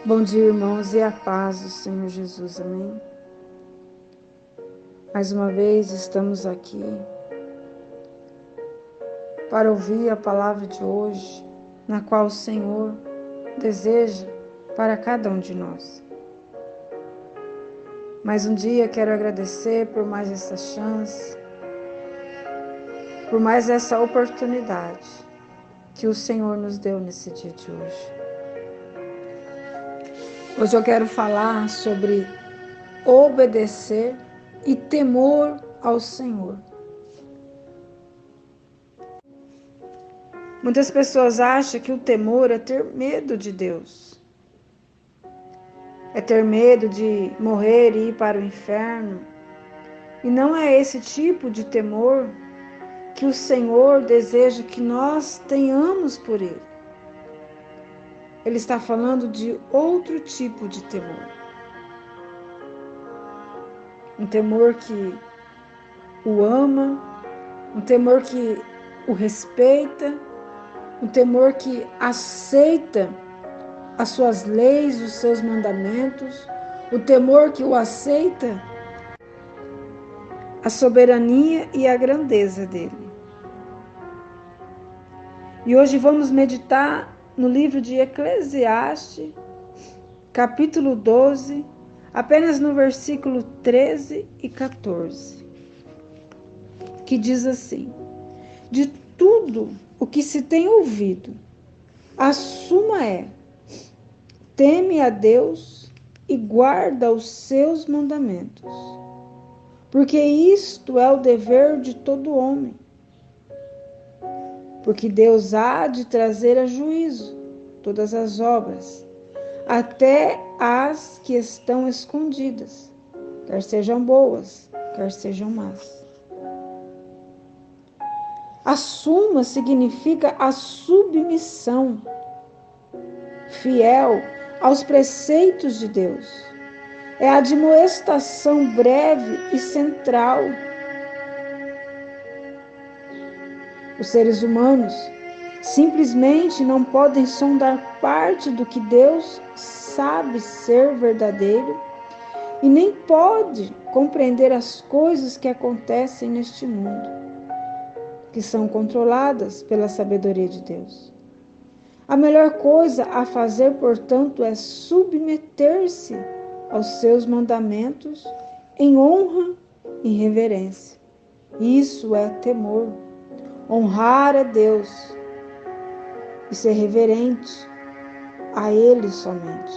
Bom dia, irmãos, e a paz do Senhor Jesus, amém? Mais uma vez estamos aqui para ouvir a palavra de hoje, na qual o Senhor deseja para cada um de nós. Mais um dia quero agradecer por mais essa chance, por mais essa oportunidade que o Senhor nos deu nesse dia de hoje. Hoje eu quero falar sobre obedecer e temor ao Senhor. Muitas pessoas acham que o temor é ter medo de Deus. É ter medo de morrer e ir para o inferno. E não é esse tipo de temor que o Senhor deseja que nós tenhamos por Ele. Ele está falando de outro tipo de temor. Um temor que o ama, um temor que o respeita, um temor que aceita as suas leis, os seus mandamentos, o temor que o aceita, a soberania e a grandeza dele. E hoje vamos meditar no livro de Eclesiastes, capítulo 12, apenas no versículo 13 e 14, que diz assim: de tudo o que se tem ouvido, a suma é: teme a Deus e guarda os seus mandamentos, porque isto é o dever de todo homem. Porque Deus há de trazer a juízo todas as obras, até as que estão escondidas, quer sejam boas, quer sejam más. A suma significa a submissão fiel aos preceitos de Deus. É a admoestação breve e central. Os seres humanos simplesmente não podem sondar parte do que Deus sabe ser verdadeiro e nem pode compreender as coisas que acontecem neste mundo, que são controladas pela sabedoria de Deus. A melhor coisa a fazer, portanto, é submeter-se aos seus mandamentos em honra e reverência. Isso é temor. Honrar a Deus e ser reverente a Ele somente.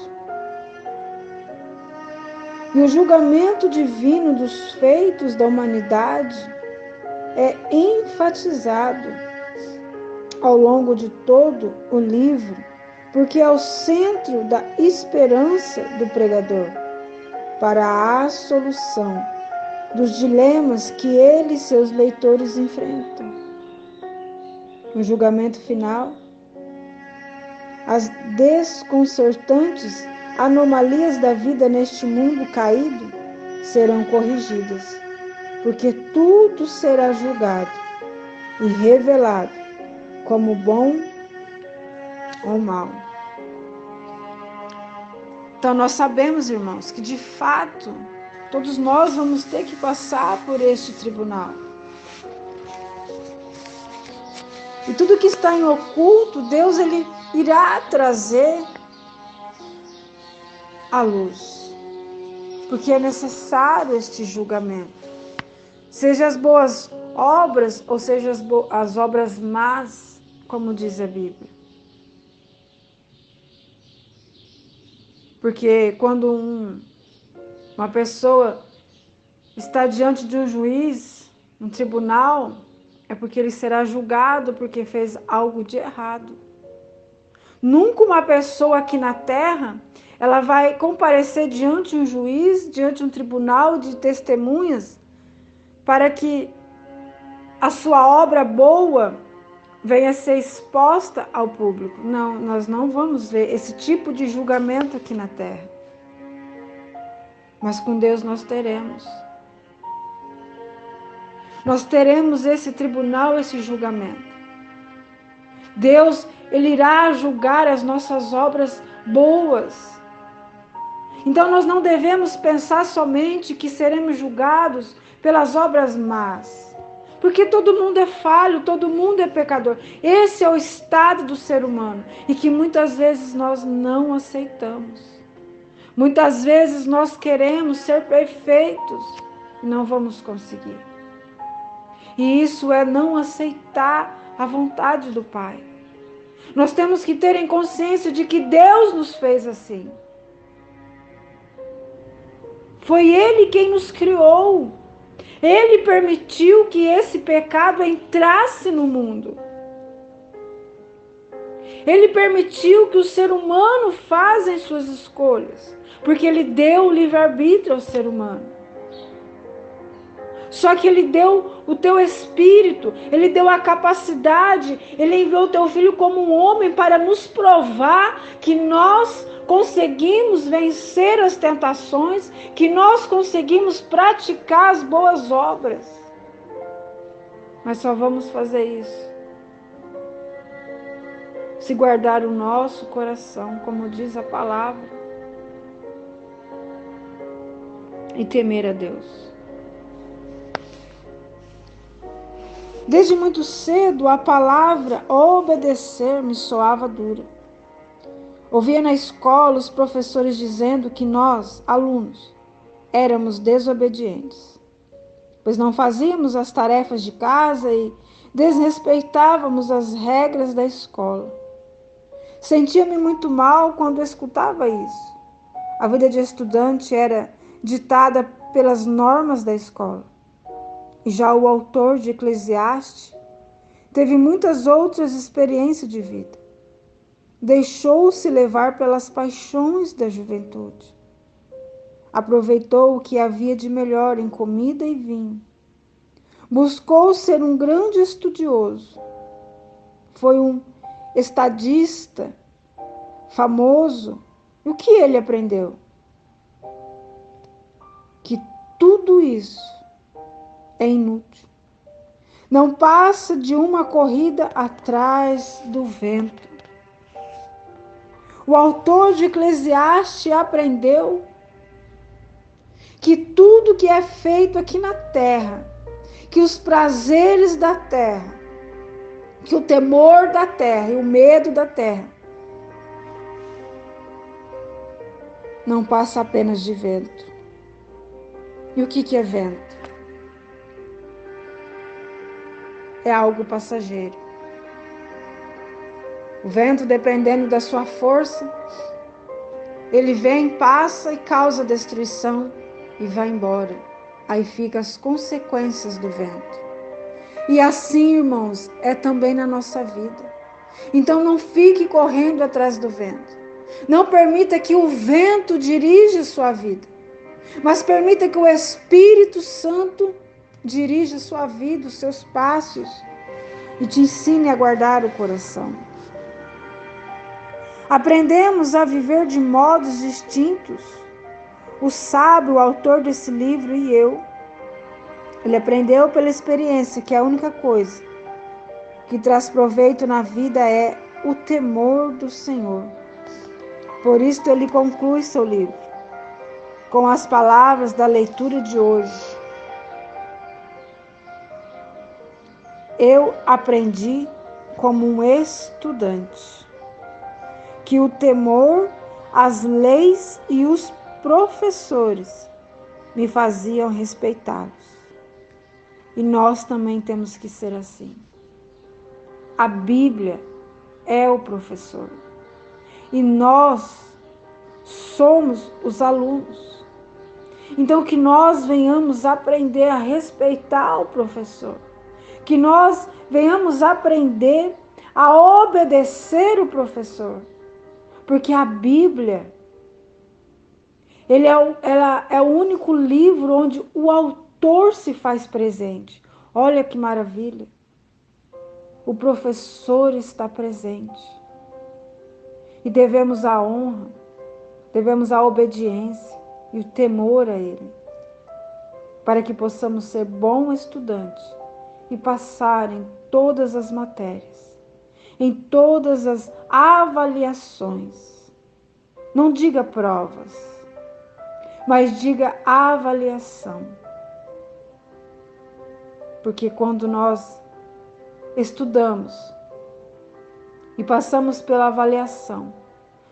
E o julgamento divino dos feitos da humanidade é enfatizado ao longo de todo o livro, porque é o centro da esperança do pregador para a solução dos dilemas que ele e seus leitores enfrentam. No julgamento final, as desconcertantes anomalias da vida neste mundo caído serão corrigidas, porque tudo será julgado e revelado como bom ou mal. Então nós sabemos, irmãos, que de fato todos nós vamos ter que passar por este tribunal. E tudo que está em oculto, Deus ele irá trazer à luz. Porque é necessário este julgamento. Seja as boas obras ou seja as obras más, como diz a Bíblia. Porque quando uma pessoa está diante de um juiz, um tribunal, é porque ele será julgado porque fez algo de errado. Nunca uma pessoa aqui na terra, ela vai comparecer diante de um juiz, diante de um tribunal de testemunhas, para que a sua obra boa venha a ser exposta ao público. Não, nós não vamos ver esse tipo de julgamento aqui na terra. Mas com Deus nós teremos. Nós teremos esse tribunal, esse julgamento. Deus, ele irá julgar as nossas obras boas, Então nós não devemos pensar somente que seremos julgados pelas obras más. Porque todo mundo é falho, todo mundo é pecador. Esse é o estado do ser humano e que muitas vezes nós não aceitamos. Muitas vezes nós queremos ser perfeitos e não vamos conseguir. E isso é não aceitar a vontade do Pai. Nós temos que ter em consciência de que Deus nos fez assim. Foi Ele quem nos criou. Ele permitiu que esse pecado entrasse no mundo. Ele permitiu que o ser humano faça suas escolhas, porque Ele deu o livre-arbítrio ao ser humano. Só que Ele deu o teu espírito, Ele deu a capacidade, Ele enviou o teu filho como um homem para nos provar que nós conseguimos vencer as tentações, que nós conseguimos praticar as boas obras. Mas só vamos fazer isso se guardar o nosso coração, como diz a palavra, e temer a Deus. Desde muito cedo, a palavra obedecer me soava dura. Ouvia na escola os professores dizendo que nós, alunos, éramos desobedientes, pois não fazíamos as tarefas de casa e desrespeitávamos as regras da escola. Sentia-me muito mal quando escutava isso. A vida de estudante era ditada pelas normas da escola. E já o autor de Eclesiastes teve muitas outras experiências de vida. Deixou-se levar pelas paixões da juventude. Aproveitou o que havia de melhor em comida e vinho. Buscou ser um grande estudioso. Foi um estadista famoso. E o que ele aprendeu? Que tudo isso é inútil. Não passa de uma corrida atrás do vento. O autor de Eclesiastes aprendeu que tudo que é feito aqui na terra, que os prazeres da terra, que o temor da terra e o medo da terra, não passa apenas de vento. E o que é vento? É algo passageiro. O vento, dependendo da sua força, ele vem, passa e causa destruição e vai embora. Aí ficam as consequências do vento. E assim, irmãos, é também na nossa vida. Então não fique correndo atrás do vento. Não permita que o vento dirija a sua vida, mas permita que o Espírito Santo dirija a sua vida, os seus passos, e te ensine a guardar o coração. Aprendemos a viver de modos distintos. O sábio, o autor desse livro, e eu, ele aprendeu pela experiência que a única coisa que traz proveito na vida é o temor do Senhor. Por isso ele conclui seu livro com as palavras da leitura de hoje. Eu aprendi como um estudante que o temor, as leis e os professores me faziam respeitá-los. E nós também temos que ser assim. A Bíblia é o professor. E nós somos os alunos. Então que nós venhamos aprender a respeitar o professor. Que nós venhamos aprender a obedecer o professor. Porque a Bíblia, ela é o único livro onde o autor se faz presente. Olha que maravilha. O professor está presente. E devemos a honra, devemos a obediência e o temor a Ele, para que possamos ser bons estudantes e passar em todas as matérias, em todas as avaliações. Não diga provas, mas diga avaliação. Porque quando nós estudamos e passamos pela avaliação,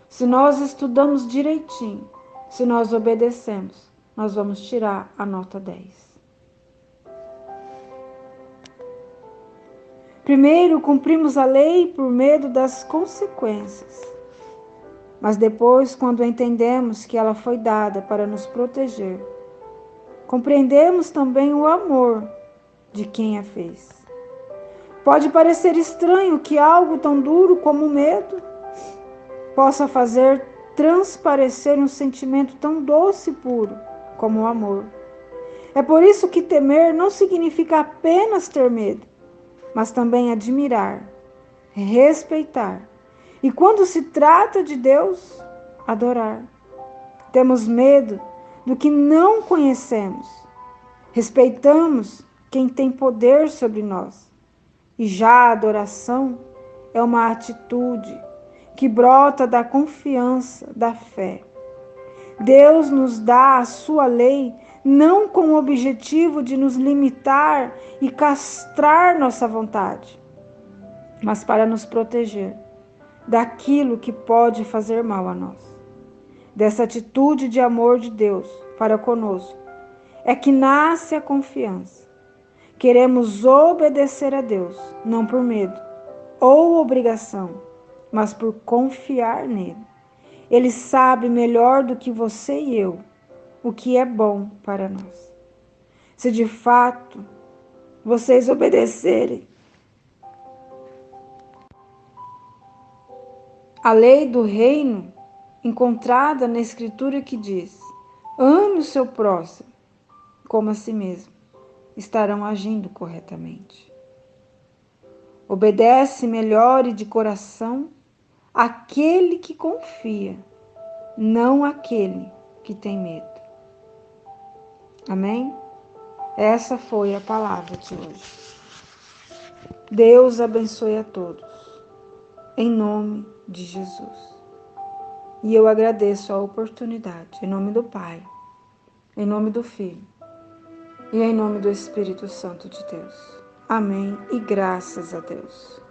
se nós estudamos direitinho, se nós obedecemos, nós vamos tirar a nota 10. Primeiro, cumprimos a lei por medo das consequências. Mas depois, quando entendemos que ela foi dada para nos proteger, compreendemos também o amor de quem a fez. Pode parecer estranho que algo tão duro como o medo possa fazer transparecer um sentimento tão doce e puro como o amor. É por isso que temer não significa apenas ter medo, mas também admirar, respeitar. E quando se trata de Deus, adorar. Temos medo do que não conhecemos. Respeitamos quem tem poder sobre nós. E já a adoração é uma atitude que brota da confiança, da fé. Deus nos dá a sua lei não com o objetivo de nos limitar e castrar nossa vontade, mas para nos proteger daquilo que pode fazer mal a nós. Dessa atitude de amor de Deus para conosco é que nasce a confiança. Queremos obedecer a Deus, não por medo ou obrigação, mas por confiar nele. Ele sabe melhor do que você e eu o que é bom para nós. Se de fato vocês obedecerem a lei do reino encontrada na Escritura que diz: ame o seu próximo como a si mesmo, estarão agindo corretamente. Obedece melhor e de coração aquele que confia, não aquele que tem medo. Amém? Essa foi a palavra de hoje. Deus abençoe a todos, em nome de Jesus. E eu agradeço a oportunidade, em nome do Pai, em nome do Filho e em nome do Espírito Santo de Deus. Amém e graças a Deus.